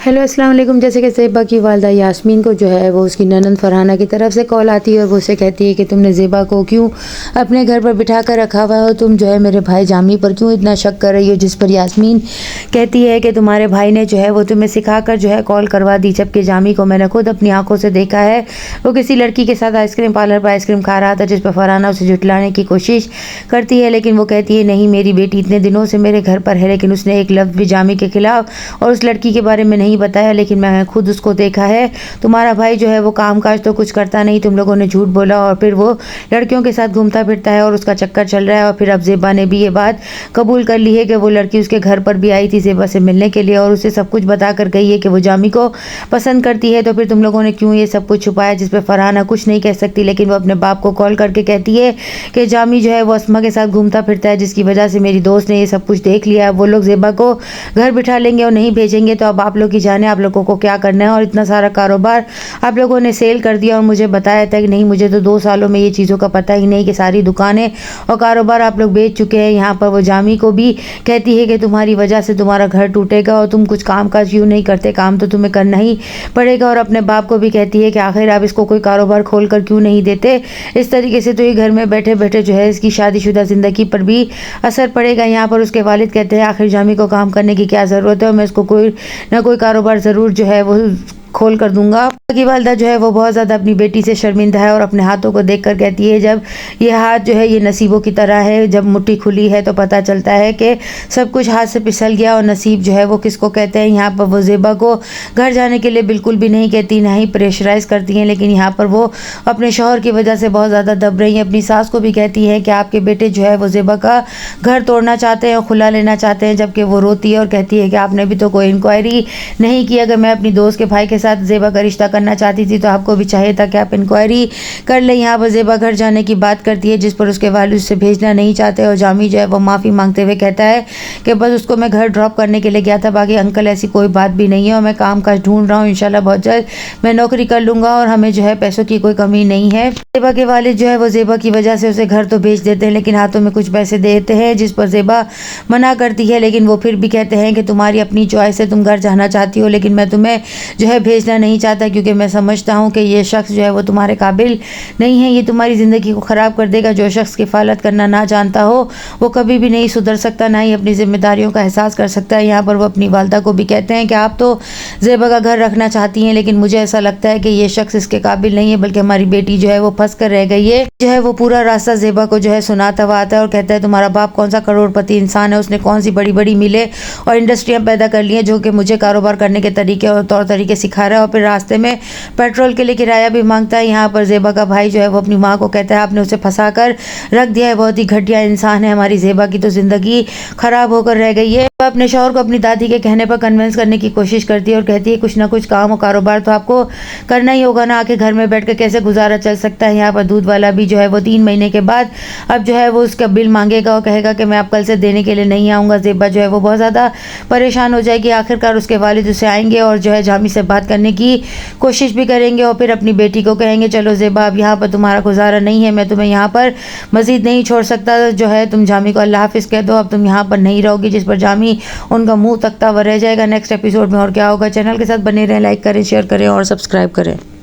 Hello अस्सलाम वालेकुम। जैसे कि ज़ेबा की वालदा यास्मीन को जो है वो उसकी ननंद फरहाना की तरफ से कॉल आती है और वो उसे कहती है कि तुमने ज़ेबा को क्यों अपने घर पर बिठा कर रखा हुआ हो, तुम जो है मेरे भाई जामी पर क्यों इतना शक कर रही हो। जिस पर यास्मीन कहती है कि तुम्हारे भाई ने जो है वो तुम्हें सिखा कर जो है कॉल करवा दी, जबकि जामी को मैंने खुद अपनी आंखों से देखा है, वो किसी लड़की के साथ आइसक्रीम पार्लर पर आइसक्रीम खा रहा था। जिस पर फरहाना उसे झुटलाने की कोशिश करती है, लेकिन वो कहती है नहीं, मेरी बेटी इतने दिनों से मेरे घर पर है, लेकिन उसने एक लफ्ज़ भी जामी के खिलाफ और उस लड़की के बारे में नहीं बताया, लेकिन मैं खुद उसको देखा है। तुम्हारा भाई जो है वो काम काज तो कुछ करता नहीं, तुम लोगों ने झूठ बोला और फिर वो लड़कियों के साथ घूमता फिरता है और उसका चक्कर चल रहा है। और फिर अब ज़ेबा ने भी ये बात कबूल कर ली है कि वो लड़की उसके घर पर भी आई थी ज़ेबा से मिलने के लिए और उसे सब कुछ बता कर गई है कि वो जामी को पसंद करती है। तो फिर तुम लोगों ने क्यों ये सब कुछ छुपाया। जिस पर फरहाना कुछ नहीं कह सकती, लेकिन वो अपने बाप को कॉल करके कहती है कि जामी जो है वो अस्मा के साथ घूमता फिरता है, जिसकी वजह से मेरी दोस्त ने ये सब कुछ देख लिया। वो लोग ज़ेबा को घर बिठा लेंगे और नहीं भेजेंगे, तो अब आप लोग ही जाने आप लोगों को क्या करना है। और इतना सारा कारोबार आप लोगों ने सेल कर दिया और मुझे बताया था कि नहीं, मुझे तो 2 सालों में ये चीज़ों का पता ही नहीं कि सारी दुकानें और कारोबार आप लोग बेच चुके हैं। यहाँ पर वो जामी को भी कहती है कि तुम्हारी वजह से तुम्हारा घर टूटेगा और तुम कुछ काम काज क्यों नहीं करते, काम तो तुम्हें करना ही पड़ेगा। और अपने बाप को भी कहती है कि आखिर आप इसको कोई कारोबार खोल कर क्यों नहीं देते, इस तरीके से तो ये घर में बैठे बैठे जो है इसकी शादीशुदा ज़िंदगी पर भी असर पड़ेगा। यहाँ पर उसके वालिद कहते हैं आखिर जामी को काम करने की क्या ज़रूरत है और मैं इसको कोई ना कोई कारोबार ज़रूर जो है वो खोल कर दूंगा। की वालदा जो है वो बहुत ज़्यादा अपनी बेटी से शर्मिंदा है और अपने हाथों को देखकर कहती है जब ये हाथ जो है ये नसीबों की तरह है, जब मुट्ठी खुली है तो पता चलता है कि सब कुछ हाथ से फिसल गया। और नसीब जो है वो किसको कहते हैं। यहाँ पर वो ज़ेबा को घर जाने के लिए बिल्कुल भी नहीं कहती, ना ही प्रेशराइज़ करती हैं, लेकिन यहाँ पर वो अपने शौहर की वजह से बहुत ज़्यादा दब रही हैं। अपनी सास को भी कहती हैं कि आपके बेटे जो है वो ज़ेबा का घर तोड़ना चाहते हैं और खुला लेना चाहते हैं, जबकि वो रोती है और कहती है कि आपने भी तो कोई इंक्वायरी नहीं की। अगर मैं अपनी दोस्त के भाई के साथ ज़ेबा का रिश्ता करना चाहती थी तो आपको भी चाहिए था कि आप इंक्वायरी कर ले। यहाँ पर ज़ेबा घर जाने की बात करती है, जिस पर उसके वालिद उससे भेजना नहीं चाहते और जामी जो है वो माफ़ी मांगते हुए कहता है कि बस उसको मैं घर ड्रॉप करने के लिए गया था, बाकी अंकल ऐसी कोई बात भी नहीं है और मैं काम काज ढूंढ रहा हूँ, इंशाल्लाह बहुत जल्द मैं नौकरी कर लूँगा और हमें जो है पैसों की कोई कमी नहीं है। ज़ेबा के वालिद जो है वो ज़ेबा की वजह से उसे घर तो भेज देते हैं, लेकिन हाथों में कुछ पैसे देते हैं, जिस पर ज़ेबा मना करती है, लेकिन वो फिर भी कहते हैं कि तुम्हारी अपनी चॉइस है, तुम घर जाना चाहती हो, लेकिन मैं तुम्हें जो है भेजना नहीं चाहता, क्योंकि मैं समझता हूँ कि ये शख्स जो है वो तुम्हारे काबिल नहीं है, ये तुम्हारी ज़िंदगी को ख़राब कर देगा। जो शख्स किफ़ालत करना ना जानता हो वो कभी भी नहीं सुधर सकता, ना ही अपनी ज़िम्मेदारियों का एहसास कर सकता है। यहाँ पर वो अपनी वालदा को भी कहते हैं कि आप तो ज़ेबा का घर रखना चाहती हैं, लेकिन मुझे ऐसा लगता है कि ये शख्स इसके काबिल नहीं है, बल्कि हमारी बेटी जो है वो फंस कर रह गई है। जो है वो पूरा रास्ता ज़ेबा को जो है सुनाता हुआ आता है और कहता है तुम्हारा बाप कौन सा करोड़पति इंसान है, उसने कौन सी बड़ी बड़ी मिलें और इंडस्ट्रियाँ पैदा कर ली हैं जो कि मुझे कारोबार करने के तरीके और तौर तरीके सिखा रहा है, और फिर रास्ते में पेट्रोल के लिए किराया भी मांगता है। यहाँ पर ज़ेबा का भाई जो है वो अपनी माँ को कहता है आपने उसे फंसा कर रख दिया है, बहुत ही घटिया इंसान है, हमारी ज़ेबा की तो ज़िंदगी ख़राब होकर रह गई है। वह अपने शौहर को अपनी दादी के कहने पर कन्विंस करने की कोशिश करती है और कहती है कुछ ना कुछ काम और कारोबार तो आपको करना ही होगा ना, आके घर में बैठ कर कैसे गुजारा चल सकता है। यहाँ पर दूध वाला भी जो है वो 3 महीने के बाद अब जो है वो उसका बिल मांगेगा और कहेगा कि मैं अब कल से देने के लिए नहीं आऊँगा। ज़ेबा जो है वो बहुत ज़्यादा परेशान हो जाएगी। आखिरकार उसके वालिद उसे आएंगे और जो है जामी से बात करने की कोशिश भी करेंगे और फिर अपनी बेटी को कहेंगे चलो ज़ेबा अब यहाँ पर तुम्हारा गुजारा नहीं है, मैं तुम्हें यहाँ पर मज़ीद नहीं छोड़ सकता, जो है तुम जामी को अल्लाह हाफ़िज़ कह दो, अब तुम यहाँ पर नहीं रहोगी। जिस पर जामी उनका मुंह तकता हुआ रह जाएगा। नेक्स्ट एपिसोड में और क्या होगा, चैनल के साथ बने रहें, लाइक करें, शेयर करें और सब्सक्राइब करें।